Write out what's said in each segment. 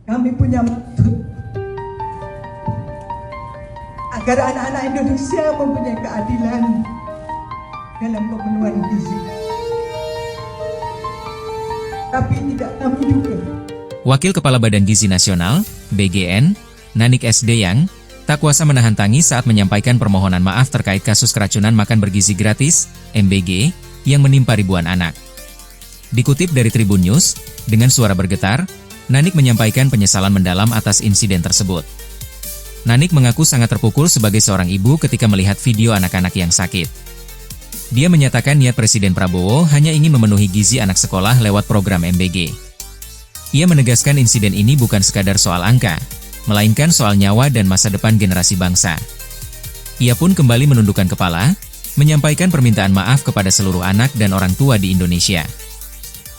Kami punya maksud agar anak-anak Indonesia mempunyai keadilan dalam pemenuhan gizi. Tapi tidak kami juga. Wakil Kepala Badan Gizi Nasional, BGN, Nanik S. Deyang, tak kuasa menahan tangis saat menyampaikan permohonan maaf terkait kasus keracunan makan bergizi gratis, MBG, yang menimpa ribuan anak. Dikutip dari Tribun News, dengan suara bergetar, Nanik menyampaikan penyesalan mendalam atas insiden tersebut. Nanik mengaku sangat terpukul sebagai seorang ibu ketika melihat video anak-anak yang sakit. Dia menyatakan niat Presiden Prabowo hanya ingin memenuhi gizi anak sekolah lewat program MBG. Ia menegaskan insiden ini bukan sekadar soal angka, melainkan soal nyawa dan masa depan generasi bangsa. Ia pun kembali menundukkan kepala, menyampaikan permintaan maaf kepada seluruh anak dan orang tua di Indonesia.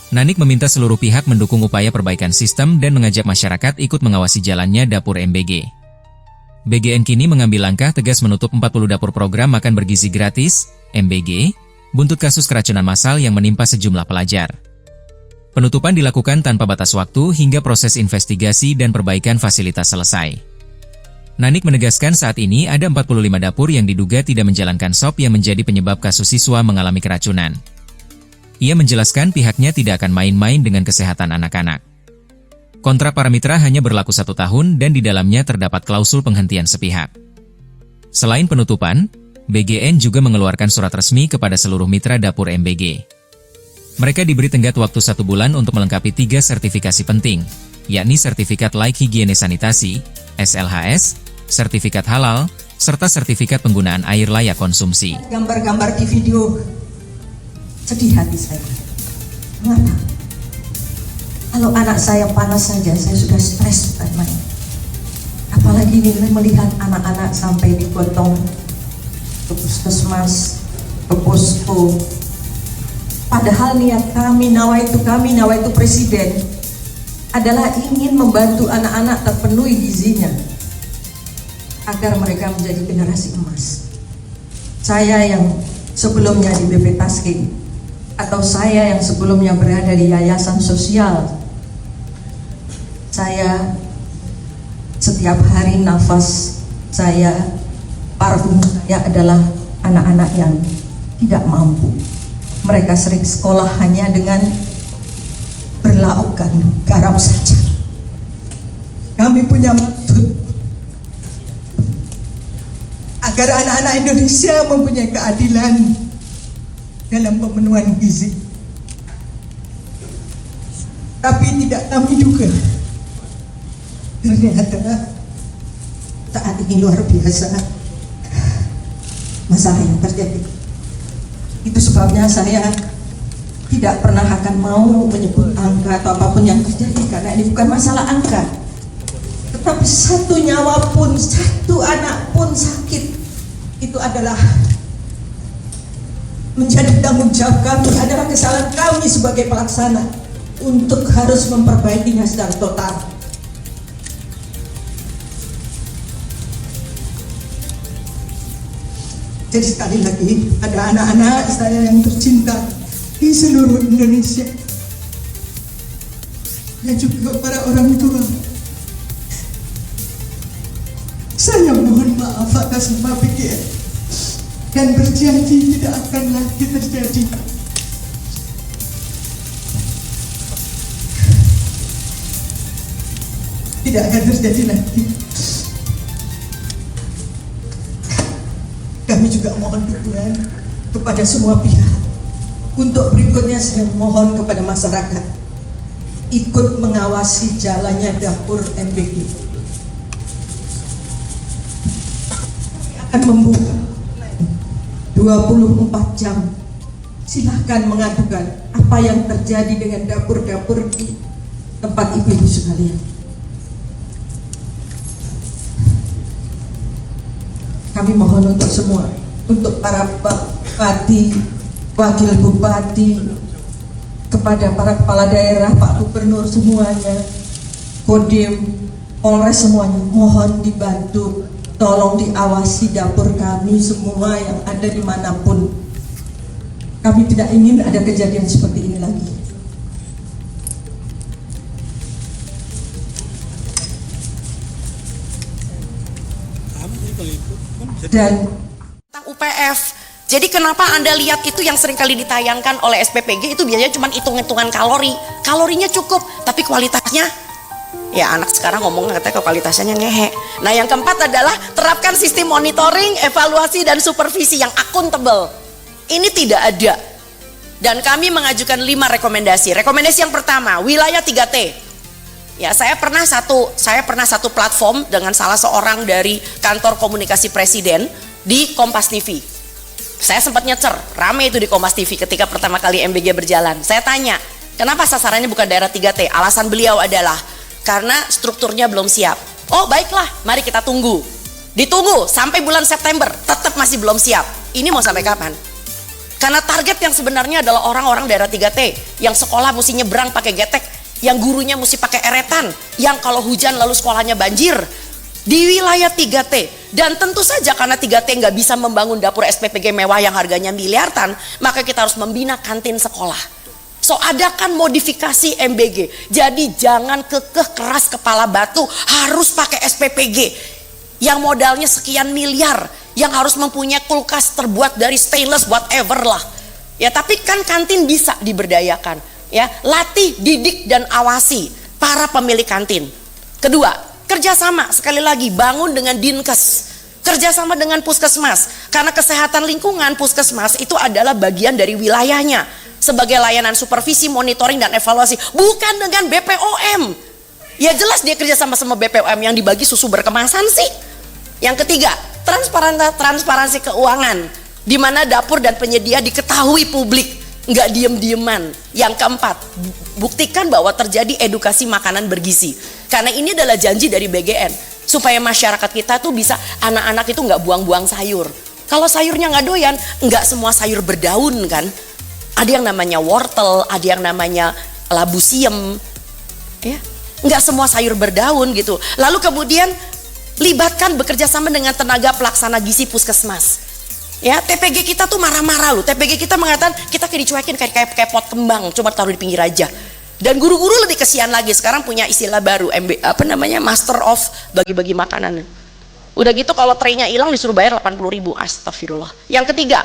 Nanik meminta seluruh pihak mendukung upaya perbaikan sistem dan mengajak masyarakat ikut mengawasi jalannya dapur MBG. BGN kini mengambil langkah tegas menutup 40 dapur program makan bergizi gratis, MBG, buntut kasus keracunan massal yang menimpa sejumlah pelajar. Penutupan dilakukan tanpa batas waktu hingga proses investigasi dan perbaikan fasilitas selesai. Nanik menegaskan saat ini ada 45 dapur yang diduga tidak menjalankan SOP yang menjadi penyebab kasus siswa mengalami keracunan. Ia menjelaskan pihaknya tidak akan main-main dengan kesehatan anak-anak. Kontrak para mitra hanya berlaku 1 tahun dan di dalamnya terdapat klausul penghentian sepihak. Selain penutupan, BGN juga mengeluarkan surat resmi kepada seluruh mitra dapur MBG. Mereka diberi tenggat waktu 1 bulan untuk melengkapi 3 sertifikasi penting, yakni Sertifikat Layak Higiene Sanitasi, SLHS, Sertifikat Halal, serta Sertifikat Penggunaan Air Layak Konsumsi. Gambar-gambar di video, sedih hati saya. Mengapa? Kalau anak saya panas saja, saya sudah stres bukan main. Apalagi ini melihat anak-anak sampai digotong ke puskesmas, ke posko. Padahal niat kami, nawaitu presiden adalah ingin membantu anak-anak terpenuhi gizinya agar mereka menjadi generasi emas. Saya yang sebelumnya di BP Tasking atau saya yang sebelumnya berada di yayasan sosial, saya setiap hari nafas saya, parfum saya adalah anak-anak yang tidak mampu. Mereka sering sekolah hanya dengan berlaukkan garam saja. Kami punya maksud agar anak-anak Indonesia mempunyai keadilan dalam pemenuhan gizi. Tapi tidak kami juga. Ternyata saat ini luar biasa masalah yang terjadi. Itu sebabnya saya tidak pernah akan mau menyebut angka atau apapun yang terjadi, karena ini bukan masalah angka. Tetapi satu nyawa pun, satu anak pun sakit, itu adalah menjadi tanggung jawab kami, adalah kesalahan kami sebagai pelaksana untuk harus memperbaikinya secara total. Jadi sekali lagi, ada anak-anak saya yang tercinta di seluruh Indonesia dan juga para orang tua. Saya mohon maaf atas nama BGN dan berjanji tidak akan lagi terjadi. Tidak akan terjadi lagi. Kami juga mohon dukungan kepada semua pihak. Untuk berikutnya saya mohon kepada masyarakat ikut mengawasi jalannya dapur MBG. Akan membuka 24 jam. Silahkan mengadukan apa yang terjadi dengan dapur-dapur di tempat ibu-ibu sekalian. Kami mohon untuk semua, untuk para bupati, wakil bupati, kepada para kepala daerah, Pak Gubernur semuanya, Kodim, Polres semuanya, mohon dibantu, tolong diawasi dapur kami semua yang ada dimanapun. Kami tidak ingin ada kejadian seperti ini lagi. Dan tentang UPF. Jadi kenapa Anda lihat itu yang sering kali ditayangkan oleh SPPG itu biasanya cuma hitung-hitungan kalori. Kalorinya cukup, tapi kualitasnya ya anak sekarang ngomong katanya kualitasnya ngehe. Nah, yang keempat adalah terapkan sistem monitoring, evaluasi dan supervisi yang akuntabel. Ini tidak ada. Dan kami mengajukan 5 rekomendasi. Rekomendasi yang pertama, wilayah 3T. Ya, saya pernah satu platform dengan salah seorang dari kantor komunikasi presiden di Kompas TV. Saya sempat nyecer, rame itu di Kompas TV ketika pertama kali MBG berjalan. Saya tanya, kenapa sasarannya bukan daerah 3T? Alasan beliau adalah karena strukturnya belum siap. Oh baiklah, mari kita tunggu. Ditunggu sampai bulan September, tetap masih belum siap. Ini mau sampai kapan? Karena target yang sebenarnya adalah orang-orang daerah 3T yang sekolah mesti nyebrang pakai getek, yang gurunya mesti pakai eretan, yang kalau hujan lalu sekolahnya banjir. Di wilayah 3T, dan tentu saja karena 3T nggak bisa membangun dapur SPPG mewah yang harganya miliaran, maka kita harus membina kantin sekolah. So adakan modifikasi MBG. Jadi jangan kekeh keras kepala batu harus pakai SPPG yang modalnya sekian miliar, yang harus mempunyai kulkas terbuat dari stainless whatever lah. Ya tapi kan kantin bisa diberdayakan. Ya latih, didik dan awasi para pemilik kantin. Kedua, kerjasama, sekali lagi bangun dengan Dinkes, kerjasama dengan puskesmas, karena kesehatan lingkungan puskesmas itu adalah bagian dari wilayahnya sebagai layanan supervisi, monitoring dan evaluasi, bukan dengan BPOM. Ya jelas dia kerjasama sama BPOM yang dibagi susu berkemasan sih. Yang ketiga, transparansi keuangan, di mana dapur dan penyedia diketahui publik, nggak diem-dieman. Yang keempat, buktikan bahwa terjadi edukasi makanan bergizi. Karena ini adalah janji dari BGN supaya masyarakat kita tuh bisa, anak-anak itu nggak buang-buang sayur. Kalau sayurnya nggak doyan, nggak semua sayur berdaun kan. Ada yang namanya wortel, ada yang namanya labu siem, ya. Nggak semua sayur berdaun gitu. Lalu kemudian libatkan bekerja sama dengan tenaga pelaksana gizi puskesmas. Ya, TPG kita tuh marah-marah loh. TPG kita mengatakan kita kayak dicuekin kayak pot kembang, cuma taruh di pinggir aja. Dan guru-guru lebih kesian lagi, sekarang punya istilah baru, Master of bagi-bagi makanan. Udah gitu kalau traynya hilang disuruh bayar 80.000. Astagfirullah. Yang ketiga,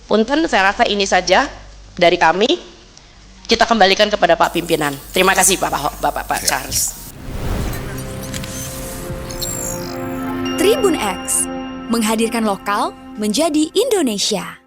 punten, saya rasa ini saja dari kami. Kita kembalikan kepada Pak Pimpinan. Terima kasih Pak Charles. Tribun X menghadirkan lokal menjadi Indonesia.